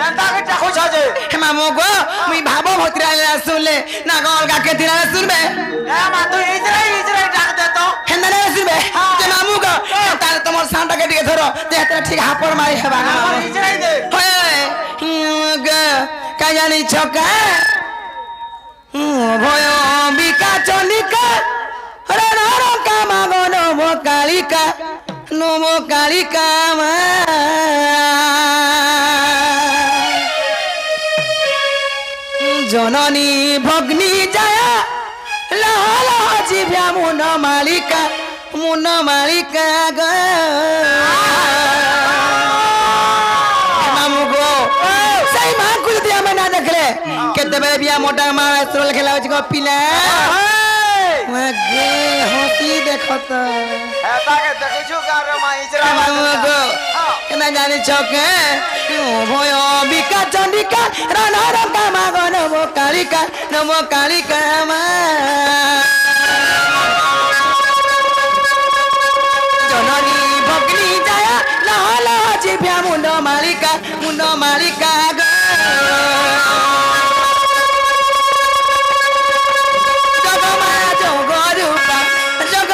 केनता के चाखो छजे हे मामू गो मुई भाबो भोतरा सुनले ना गल का के तिरा सुनबे ए मा तू इजरे डाक दे तो हेंदरे सुनबे जे मामू गो तार तमर सांडा के दिके धरो ते तेरा ठीक हापर मारी हेबा ना इजरे दे होय ग का जानी छका भय बिका चलिका रे रो का मागो नो कालिका मा जननी भग्नी जाया लाल जीव्या मुन मालिका ग मामू गो सही मां कुछ दिया मैं ना देखले केते बे बिया मोटा मां स्ट्रोल खेला को पिला मगे होती देखत हेता के देखछु का रे मा इजरा मामू गो केना जानि छके भय बिका चंडिका राना रंगा मागो नमो कालिका मा जननी भग्नी जाया लाल जीव्या मुंड मालिका ग जगमाया जगरूपा जग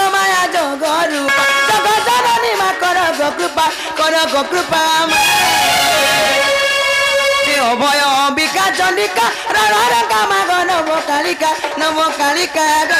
जननी मा कर गो कृपा भय बिका चंडिका रणा रंगा माग नमो कालिका ग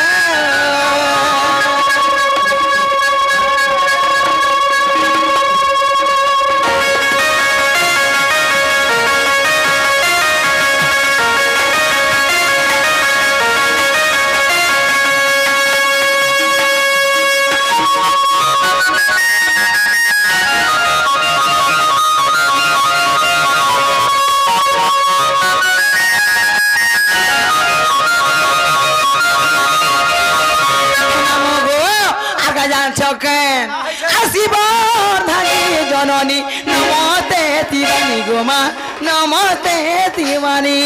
जननी नमस्ते तिवानी गोमा नमस्ते तिवानी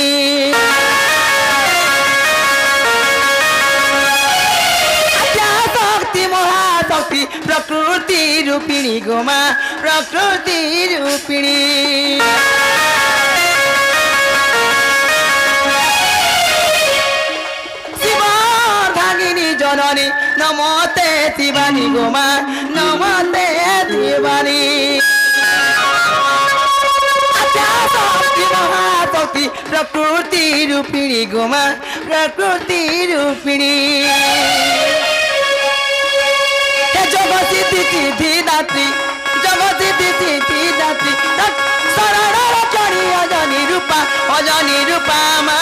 शक्ति महाशक्ति प्रकृति रूपिणी गोमा प्रकृति रूपिणी जननी नमस्ते तिवानी गोमा नमस्ते तिवानी महाशक्ति प्रकृति रूपिणी गोमा प्रकृति रूपिणी जगती तिथि दात्री शरण चढ़ी अजनी रूपा मा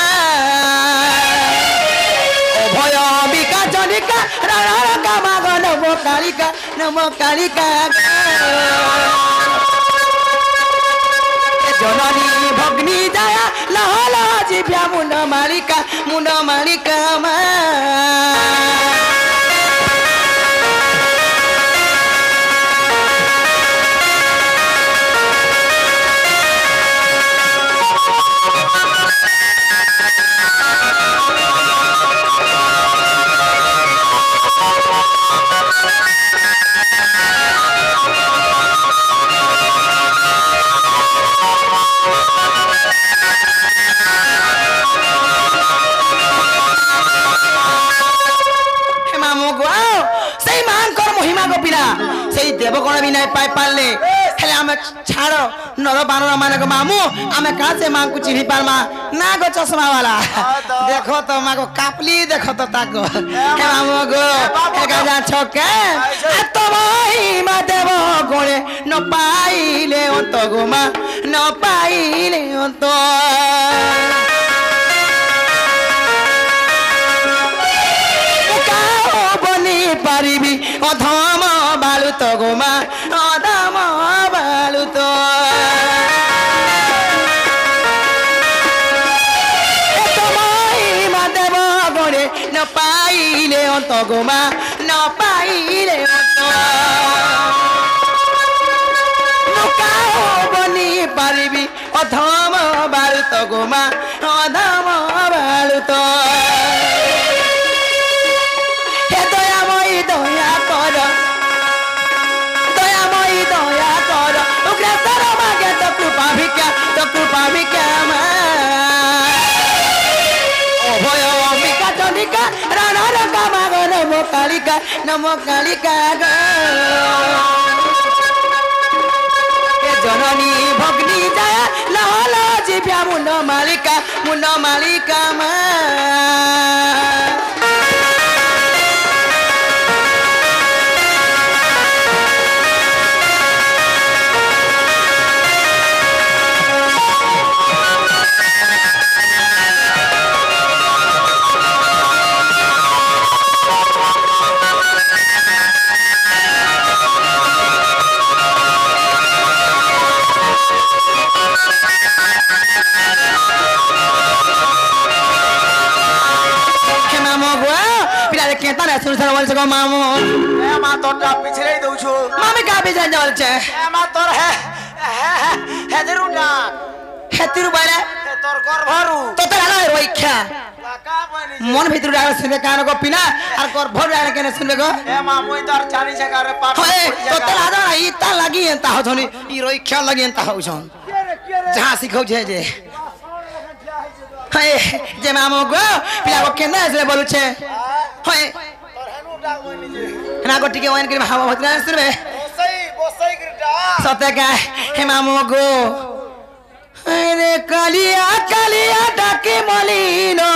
भय बिका चलिका राणा रंगा माग नमो कालिका जननी भग्नी जाया लहल जीव्या मुंड मालिका मा देवगण भी नहीं पाई पाले हेले आमे छाड़ नर बानर माने को मामू आमे कहां से मां को चिन्ही पारमा ना गो चश्मा वाला देखो तो मां को कापली देखो तो ताको हे मामू गो हे का जा छके तो भाई मा देव गणे न पाइले अंत गो मा न पाइले अंत पारिबी अधम बालुत गोमा अधम बालुत देव गणे न पाइले अंत गोमा न पाइले अंत बनी पारिबी अधम बालुत गोमा अधम बालुत कृपा भिक्षा नमो कालिका गो जननी भग्नी जय लहल जिभ्या मुन मालिका मा सुन बोल सको मामू ए मा तोटा पिछले दउ छु मामी का भी जान बोल छे ए मा तोर है जरूर ना हेतिरु बारे तोर कर भरू तो आलो रोई ख्या का बनी मन भितर डाल सुनबे कान को पिना और कर भर डाल केने सुनबे को ए मा मुई तोर चाली जगह रे पाठ होए तो आदा ई ता लागी एंता हो छनी ई रोई ख्या लागी एंता हो छन जहां सिखौ छे जे होए जे मामू गो पिला को केने से बोलु छे होए ना गोटी के वाइन के हावा होत ना सुनबे बोसई गिरटा सते का हे मामू गो अरे कालिया डाके मलिनो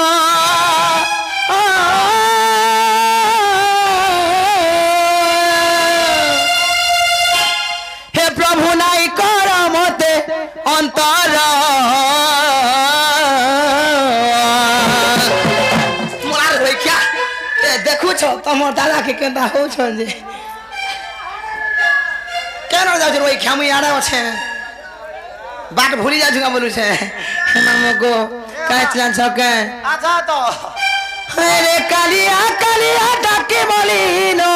हे प्रभु नाई कर मते अंतर मोर होई क्या देखु छ तमो दादा के केंदा हो छ जे केन जाउ रोई ख्यामु याडा छे बाट भूली जा जुगा बोलू छे मामो गो काय चलन छके आजा तो अरे कालिया डाके मलिनो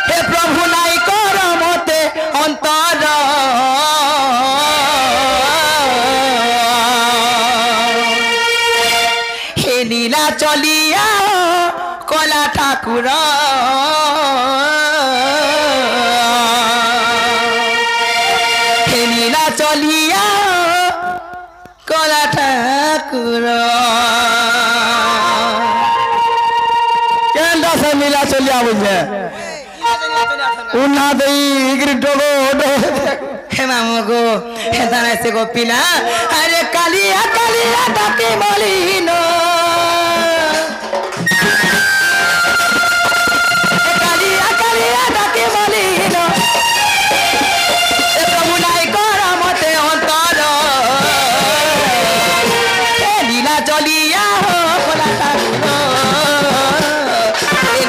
हे प्रभु नाई कर मते अंतर हे नीला चलिया कला ठाकुर हे नीला चलिया कला ठाकुर केंदा से नीला चलिया बुझे उन्ना देई गिरटो हे मामू को हे ताने से को पिला अरे कालिया डाके मलिनो कालिया डाके मलिनो ए प्रभु नाई कर मते अंतर हे नीला चलिया हो कोला ठाकुर ए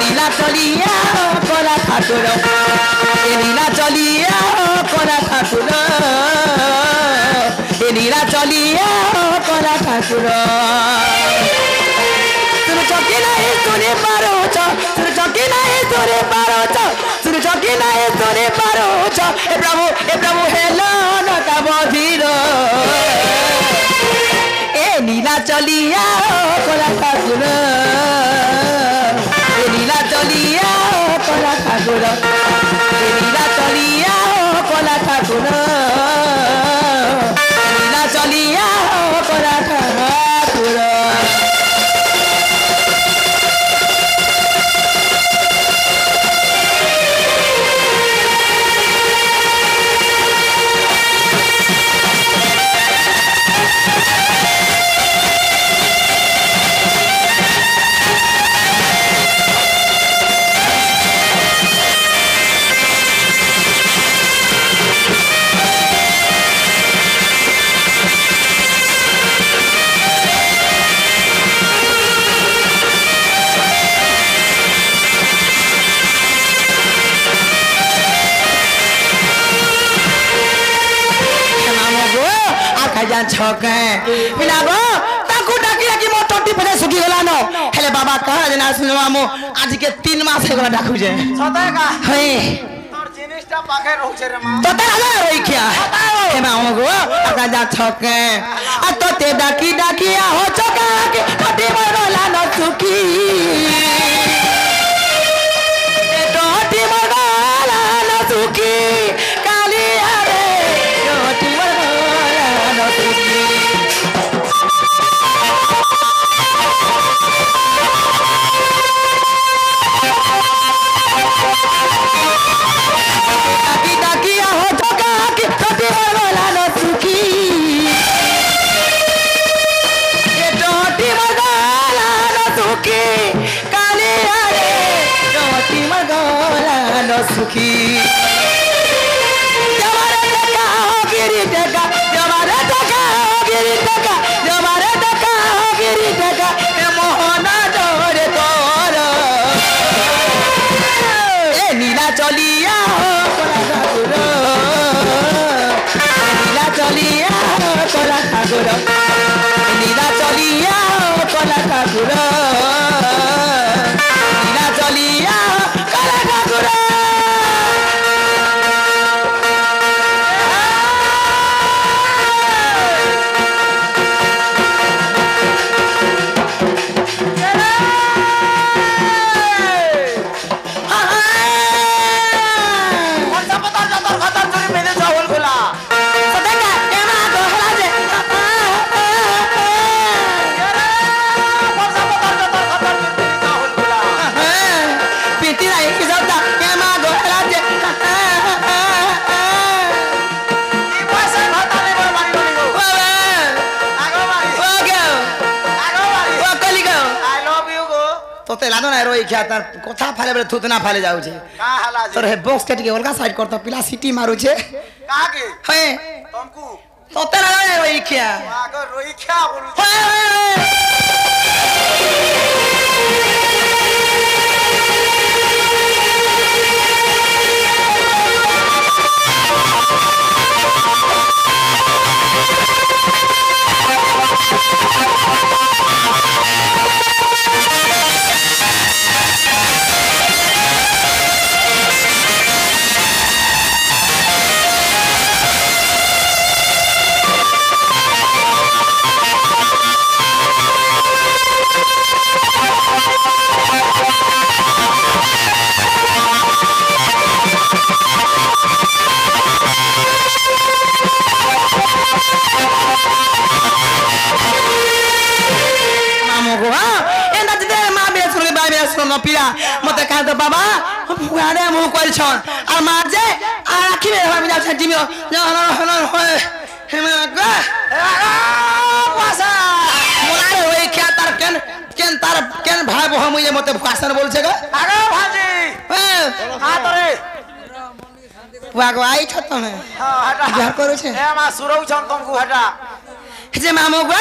नीला चलिया हो कोला ठाकुर ए नीला चलिया हो कोला ठाकुर ए नीला चलिया हो कोला ठाकुर सुन चकी नहीं सुने पारो छ सुन चकी नहीं सुने पारो छ सुन चकी नहीं सुने पारो छ ए प्रभु हेलो न का बधीर ए नीला चलिया हो कोला ठाकुर ए नीला चलिया हो कोला ठाकुर ए नीला चलिया हो कोला ठाकुर ए नीला चलिया हो कोला ठाकुर जान छके पिलाबो ताकू डाकिया कि मो टोटी पने सुखी गला न हेले बाबा कहा जना सुनवा मो आज के 3 मास हे गला डाकू जे सते का हे तोर जिनिसटा पाखे रहू छे रे मा तो ते आला रोई क्या हे मा गो आका जा छके आ तो ते डाकिया हो छका के टोटी मरला न सुखी ए टोटी मरला न सुखी कालिया रे टोटी मरला न सुखी जीवन सुखी जमारे टका गिरी टका जमारे टका गिरी टका जमारे टका गिरी टका ए मोहना जोरे तोर ए नीला चलिया हो कोला ठाकुर नीला चलिया हो कोला ठाकुर नीला चलिया हो कोला ठाकुर नीला चलिया हो कोला ठाकुर लादो ना रोई क्या तार कोथा फाले बले थुतना फाले जाऊ छे का हला जे तोर हे बॉक्स कट के ओलका साइड करता पिला सिटी मारू छे का के हे तुमको तोते ना रोई क्या आगर रोई क्या बोलू पिला मते कह दो बाबा फुआरे मुंह कोल छन और मार जे आखी में हम जा छटी में होय हेमा ग पासा मोलारे होई क्या तार केन भाई बह मुए मते भाषण बोल छे ग आगे भाजी हां तोरे फुआ को आई छत में हां हटा जा करू छे ए मा सुरौ छन तुमको हटा जे मामू गो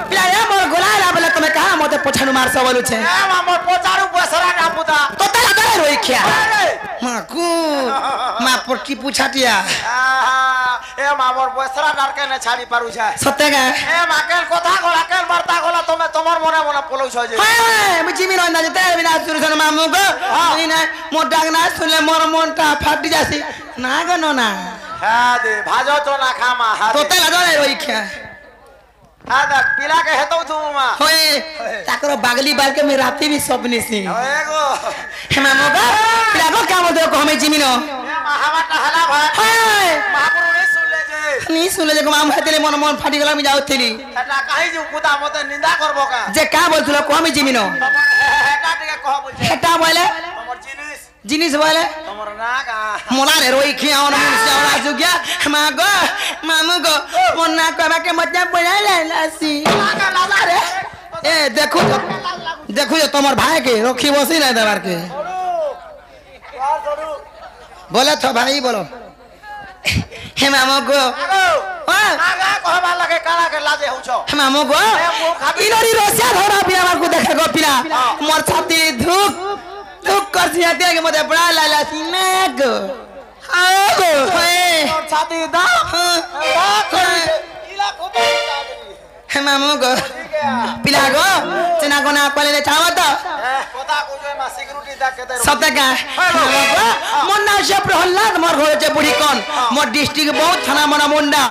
पिला ए मोर गोला बोले तुम कहा मते पछानु मार सबलु छे ए मा मोर पछानु बसरा ना पुता तो तला करे रोई खिया माकू मा पट्टी पुछाटिया ए मा मोर बसरा डार के न छाड़ी पारु छे सत्य का ए मा केन कथा गोला केन मारता गोला तुम तमर मने मने पोलौ छ जे हाय मि जिमी रंदा जे तेरे बिना सुरसन मामू गो नी ना मोर डाग ना सुनले मोर मनटा फाटी जासी ना गो नोना हा दे भाजो तो ना खामा हा तो तला करे रोई खिया आदा पिला के हेतौ तू मा होय ताकरो बागली बाल के मैं राती भी सपने सी होय गो हेमा मोगा पिला को क्या बोल दो को हमें जिमिनो महावा हला भाई होय महापुरु नहीं सुन ले को माम हेतले मन फाटी गला में जाउथली एटा काहे जो कुदा मते निंदा करबो का जे का बोलथलो को हमें जिमिनो हेटा टिके कह बोल हेटा बोले हमर जिनिस बोले हमर ना का मोला रे रोई खियावन मुनसे और आजु गया मागो मामू गो मोना कहबा के मजा बोला लासी लाला रे ए देखो जो तमर भाई के रखी बसी ना देवार के बोले तो भाई बोलो हे मामू गो आगा कहबा लगे काला के लाजे हो छो हे मामू गो इनरी रोसिया धरा भी हमर को देखे गो पिला मोर छाती धुक कर दिया दे के मते बड़ा लाला सीना गो आगो हे मोर छाती दा इला को हे मामू गो पिला गो चना को ना पले चावा तो कोता को जो मा सिक्योरिटी दा के दे सतका मोर ना से प्रहलाद मोर घर जे बुढ़ी कोन मोर डिस्ट्रिक्ट बहुत थाना मना मुंडा